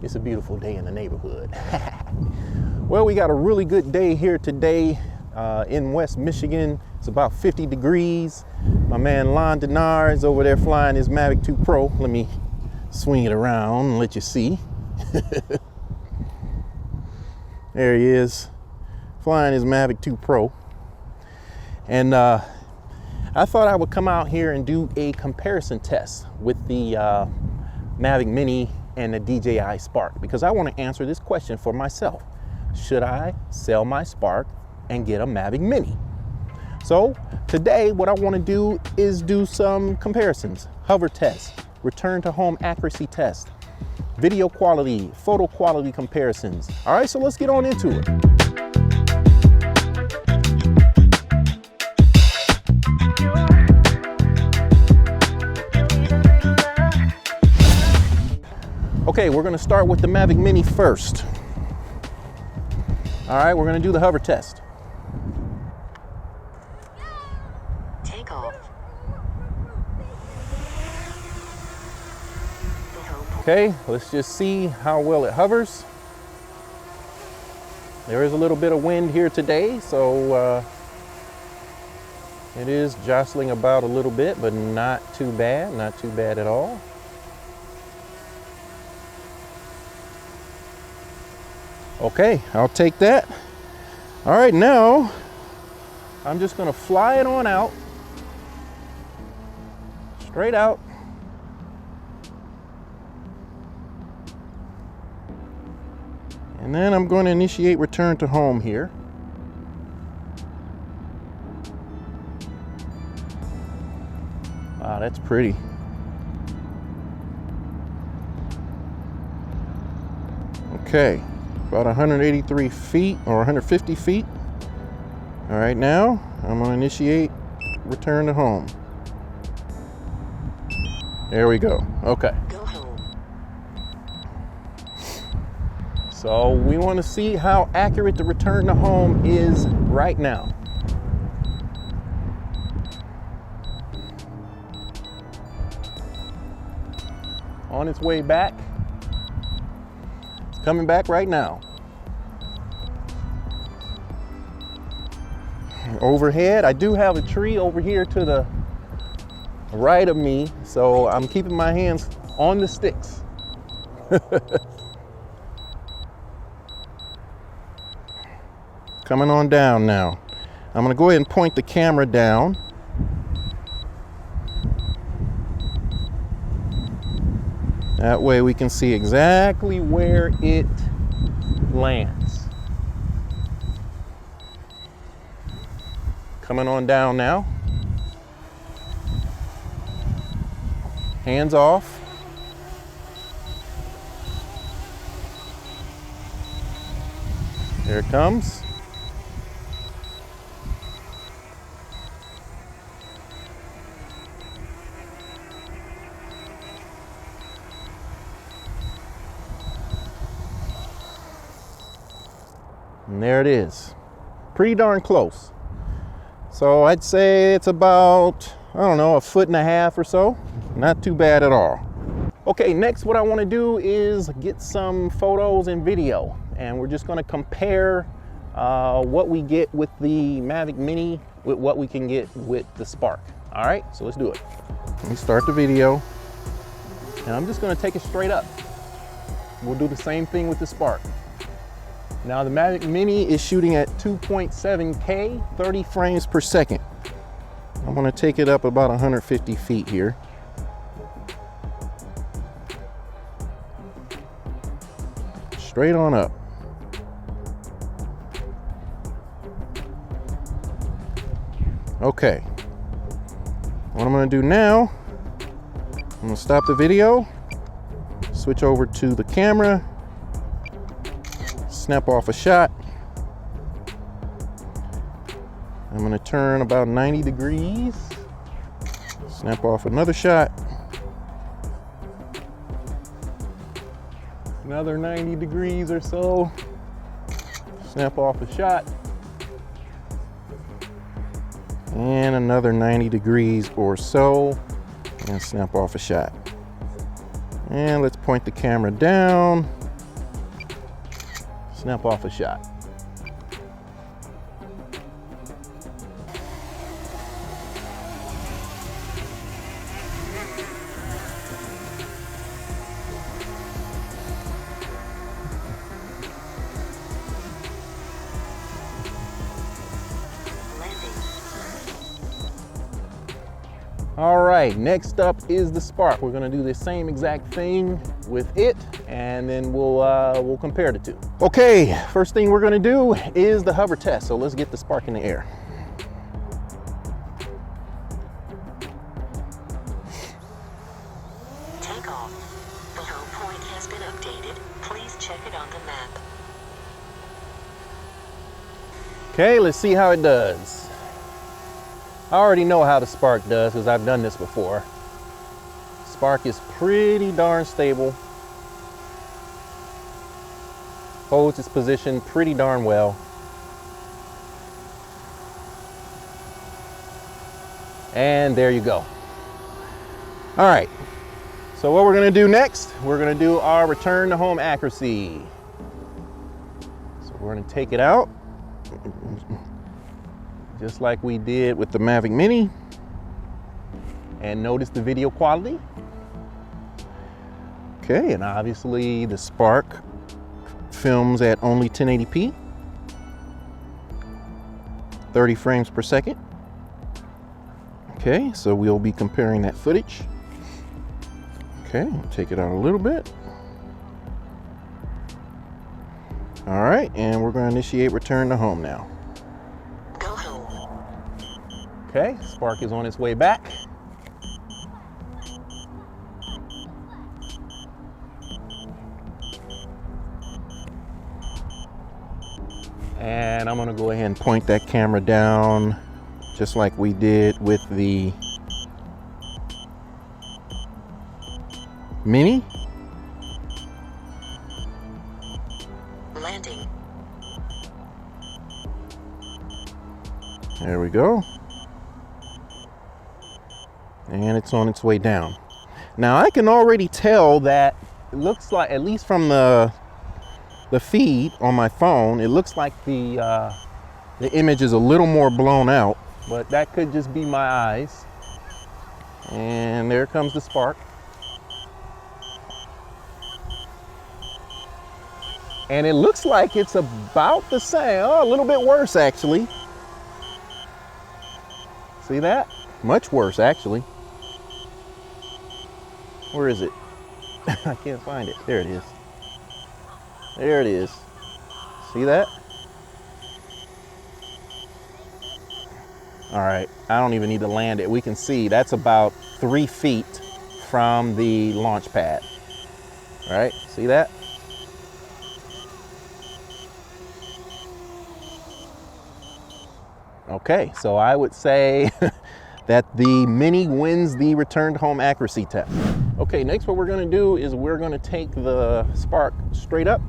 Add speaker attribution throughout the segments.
Speaker 1: It's a beautiful day in the neighborhood. Well, we got a really good day here today in West Michigan. It's about 50 degrees. My man Lon Denard is over there flying his Mavic 2 Pro. Let me swing it around and let you see. There he is, flying his Mavic 2 Pro. And I thought I would come out here and do a comparison test with the Mavic Mini and the DJI Spark, because I want to answer this question for myself. Should I sell my Spark and get a Mavic Mini? So today what I want to do is do some comparisons, hover test, return to home accuracy test, video quality, photo quality comparisons. All right, so let's get on into it. Okay, we're gonna start with the Mavic Mini first. All right, we're gonna do the hover test.
Speaker 2: Take off.
Speaker 1: Okay, let's just see how well it hovers. There is a little bit of wind here today, so it is jostling about a little bit, but not too bad at all. Okay, I'll take that. All right, now I'm just gonna fly it on out, straight out. And then I'm going to initiate return to home here. Wow, that's pretty. Okay. About 183 feet or 150 feet. All right, now I'm gonna initiate return to home. There we go. Okay.
Speaker 2: Go home.
Speaker 1: So we want to see how accurate the return to home is right now. On its way back. Coming back right now. Overhead, I do have a tree over here to the right of me, so I'm keeping my hands on the sticks. Coming on down now. I'm gonna go ahead and point the camera down. That way we can see exactly where it lands. Coming on down now. Hands off. There it comes. And there it is. Pretty darn close. So I'd say it's about, I don't know, 1.5 feet or so. Not too bad at all. Okay, next what I want to do is get some photos and video. And we're just going to compare what we get with the Mavic Mini with what we can get with the Spark. All right, so let's do it. Let me start the video. And I'm just going to take it straight up. We'll do the same thing with the Spark. Now the Mavic Mini is shooting at 2.7K, 30 frames per second. I'm gonna take it up about 150 feet here. Straight on up. Okay. What I'm gonna do now, I'm gonna stop the video, switch over to the camera, snap off a shot. I'm gonna turn about 90 degrees, snap off another shot, another 90 degrees or so, snap off a shot, and another 90 degrees or so, and snap off a shot. And let's point the camera down. snap off a shot. All right, next up is the Spark. We're gonna do the same exact thing with it, and then we'll compare the two. Okay, first thing we're gonna do is the hover test. So let's get the Spark in the air.
Speaker 2: Take off. The home point has been updated. Please check it on the map.
Speaker 1: Okay, let's see how it does. I already know how the Spark does because I've done this before. Spark is pretty darn stable. Holds its position pretty darn well. And there you go. All right, so what we're gonna do next, we're gonna do our return to home accuracy. So we're gonna take it out, just like we did with the Mavic Mini, and notice the video quality. Okay, and obviously the Spark films at only 1080p, 30 frames per second. Okay, so we'll be comparing that footage. Okay, take it out a little bit. All right, and we're going to initiate return to home now. Okay, Spark is on its way back. And I'm gonna go ahead and point that camera down just like we did with the Mini.
Speaker 2: Landing.
Speaker 1: There we go. And it's on its way down. Now I can already tell that it looks like, at least from the feed on my phone, it looks like the image is a little more blown out, but that could just be my eyes. And there comes the Spark. And it looks like it's about the same, oh, a little bit worse actually. See that? Much worse actually. Where is it? I can't find it. There it is. There it is. See that? All right, I don't even need to land it. We can see that's about 3 feet from the launch pad. All right, see that? Okay, so I would say that the Mini wins the return to home accuracy test. Okay, next what we're gonna do is we're gonna take the Spark straight up,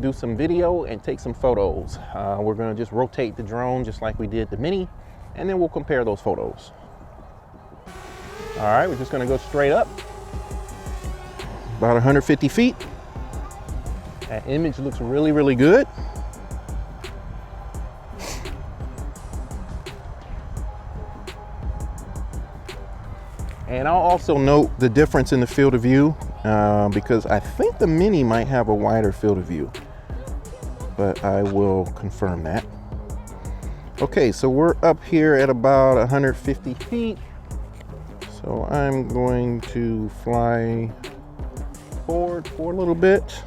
Speaker 1: do some video and take some photos. We're gonna just rotate the drone just like we did the Mini, and then we'll compare those photos. All right, we're just gonna go straight up, about 150 feet. That image looks really, really good. And I'll also note the difference in the field of view because I think the Mini might have a wider field of view, but I will confirm that. Okay, so we're up here at about 150 feet. So I'm going to fly forward for a little bit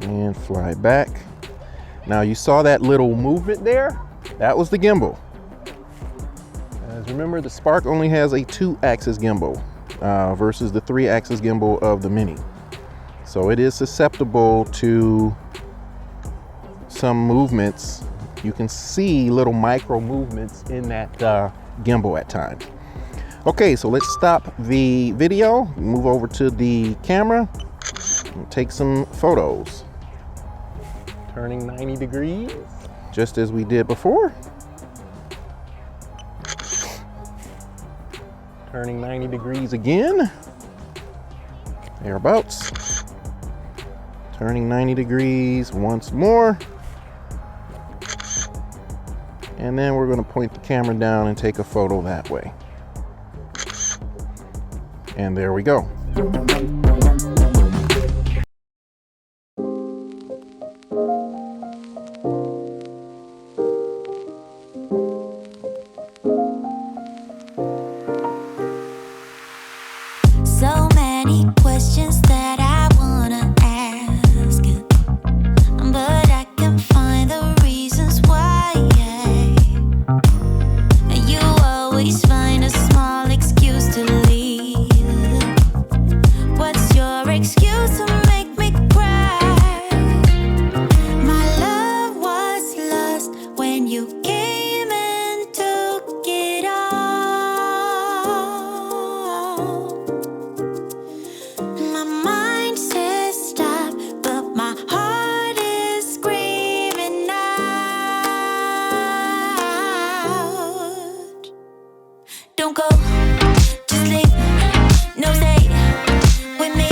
Speaker 1: and fly back. Now you saw that little movement there? That was the gimbal. As remember, the Spark only has a 2-axis gimbal versus the 3-axis gimbal of the Mini. So it is susceptible to some movements. You can see little micro movements in that gimbal at times. Okay, so let's stop the video, move over to the camera, and take some photos. Turning 90 degrees, just as we did before. Turning 90 degrees again, thereabouts. Turning 90 degrees once more. And then we're going to point the camera down and take a photo that way. And there we go.
Speaker 3: So many questions that I wanna ask, but I can find the reasons why. You always find a small excuse to leave. What's your excuse to make me cry? My love was lost when you came and took it all. My mind says stop, but my heart is screaming out. Don't go, just leave, no stay with me.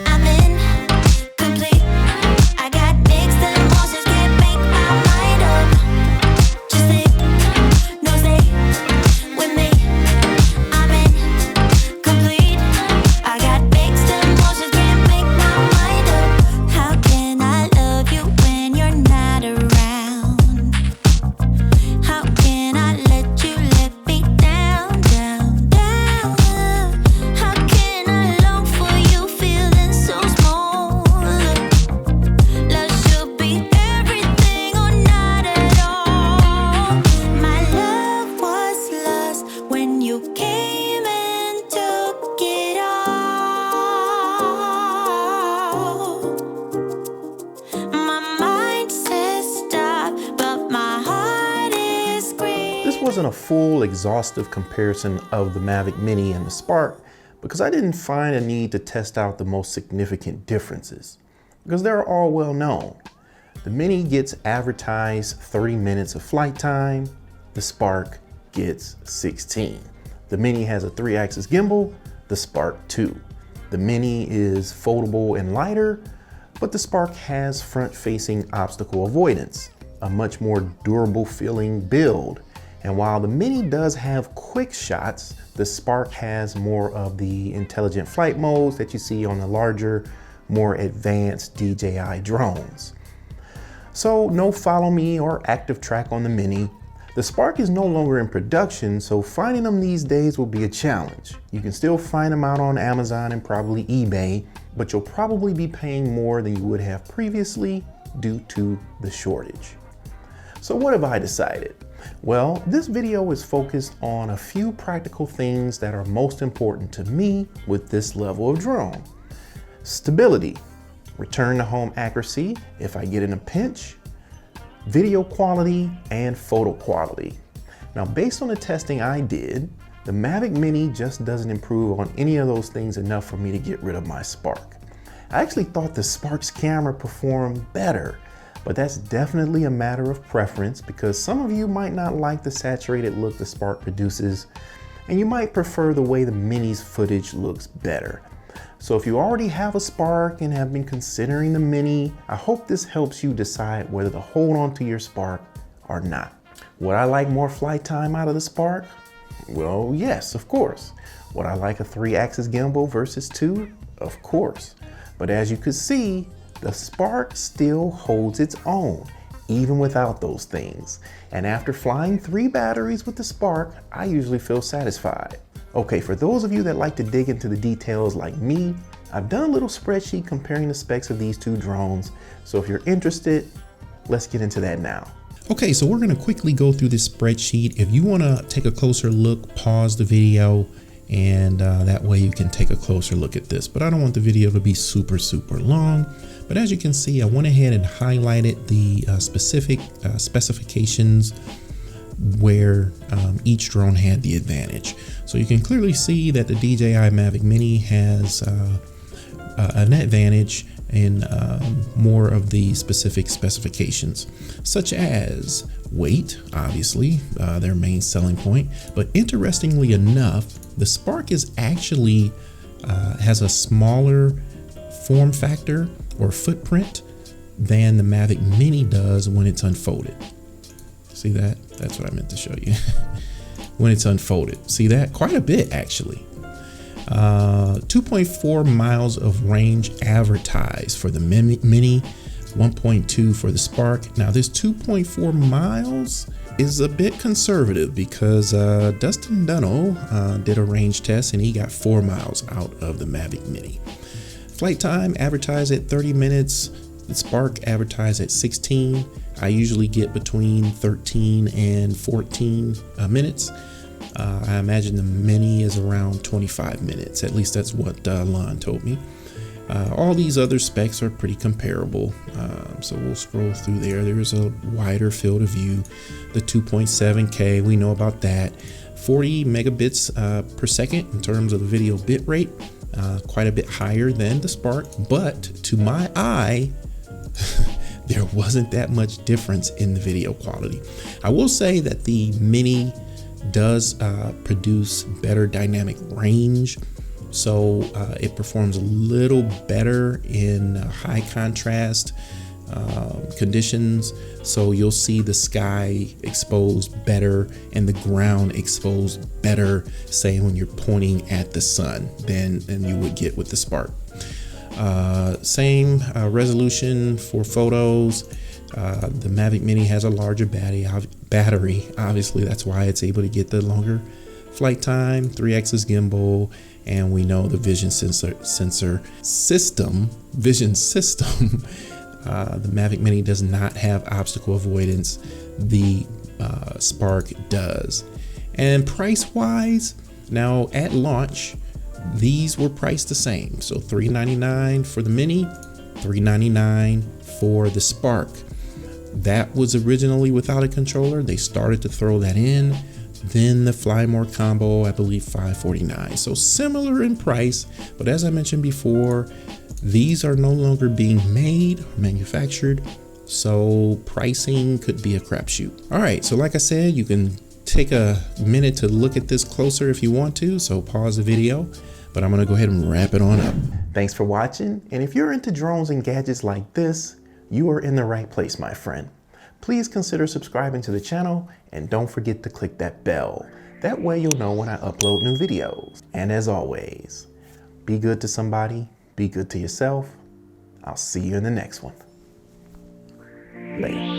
Speaker 3: I'm incomplete. I got mixed emotions, can't make my mind up. Just leave, no stay with me. I'm incomplete. I got mixed emotions, can't make my mind up. How can I love you when you're not around? How can I let you let me down, down, down? How can I long for you feeling so small? Love should be everything or not at all. My love was lost when you came and took it all. My mind says stop, but my heart is screaming.
Speaker 1: This wasn't a full exhaustive comparison of the Mavic Mini and the Spark because I didn't find a need to test out the most significant differences because they're all well known. The Mini gets advertised 30 minutes of flight time. The Spark gets 16. The Mini has a 3-axis gimbal, the Spark 2. The Mini is foldable and lighter, but the Spark has front-facing obstacle avoidance, a much more durable feeling build. And while the Mini does have quick shots, the Spark has more of the intelligent flight modes that you see on the larger, more advanced DJI drones. So no follow me or active track on the Mini. The Spark is no longer in production, so finding them these days will be a challenge. You can still find them out on Amazon and probably eBay, but you'll probably be paying more than you would have previously due to the shortage. So what have I decided? Well, this video is focused on a few practical things that are most important to me with this level of drone. Stability, return to home accuracy if I get in a pinch, video quality, and photo quality. Now, based on the testing I did, the Mavic Mini just doesn't improve on any of those things enough for me to get rid of my Spark. I actually thought the Spark's camera performed better, but that's definitely a matter of preference because some of you might not like the saturated look the Spark produces, and you might prefer the way the Mini's footage looks better. So if you already have a Spark and have been considering the Mini, I hope this helps you decide whether to hold on to your Spark or not. Would I like more flight time out of the Spark? Well, yes, of course. Would I like a 3-axis gimbal versus 2? Of course. But as you could see, the Spark still holds its own, even without those things. And after flying 3 batteries with the Spark, I usually feel satisfied. Okay, for those of you that like to dig into the details like me, I've done a little spreadsheet comparing the specs of these 2 drones. So if you're interested, let's get into that now.
Speaker 4: Okay, so we're gonna quickly go through this spreadsheet. If you wanna take a closer look, pause the video, and that way you can take a closer look at this. But I don't want the video to be super long. But as you can see, I went ahead and highlighted the specific specifications where each drone had the advantage. So you can clearly see that the DJI Mavic Mini has an advantage in more of the specific specifications, such as weight, obviously, their main selling point. But interestingly enough, the Spark is actually has a smaller form factor, or footprint than the Mavic Mini does when it's unfolded. See that? That's what I meant to show you. When it's unfolded. See that? Quite a bit, actually. 2.4 miles of range advertised for the Mini, 1.2 for the Spark. Now this 2.4 miles is a bit conservative because Dustin Dunno did a range test and he got 4 miles out of the Mavic Mini. Flight time advertised at 30 minutes. The Spark advertised at 16. I usually get between 13 and 14 minutes. I imagine the Mini is around 25 minutes. At least that's what Lon told me. All these other specs are pretty comparable. So we'll scroll through there. There's a wider field of view. The 2.7K, we know about that. 40 megabits per second in terms of the video bit rate. Quite a bit higher than the Spark, but to my eye, there wasn't that much difference in the video quality. I will say that the Mini does produce better dynamic range, so it performs a little better in high contrast conditions. So you'll see the sky exposed better and the ground exposed better, say when you're pointing at the sun, than you would get with the Spark. Same resolution for photos. The Mavic Mini has a larger battery. Obviously, that's why it's able to get the longer flight time, 3-axis gimbal, and we know the vision system. The Mavic Mini does not have obstacle avoidance. The Spark does. And price-wise, now at launch, these were priced the same. So $399 for the Mini, $399 for the Spark. That was originally without a controller. They started to throw that in. Then the Fly More combo, I believe $549. So similar in price, but as I mentioned before, these are no longer being made or manufactured, so pricing could be a crapshoot. All right, so like I said, you can take a minute to look at this closer if you want to, so pause the video, but I'm gonna go ahead and wrap it on up. Thanks for watching, and if you're into drones and gadgets like this, you are in the right place, my friend. Please consider subscribing to the channel, and don't forget to click that bell. That way you'll know when I upload new videos. And as always, be good to somebody, be good to yourself. I'll see you in the next one. Later.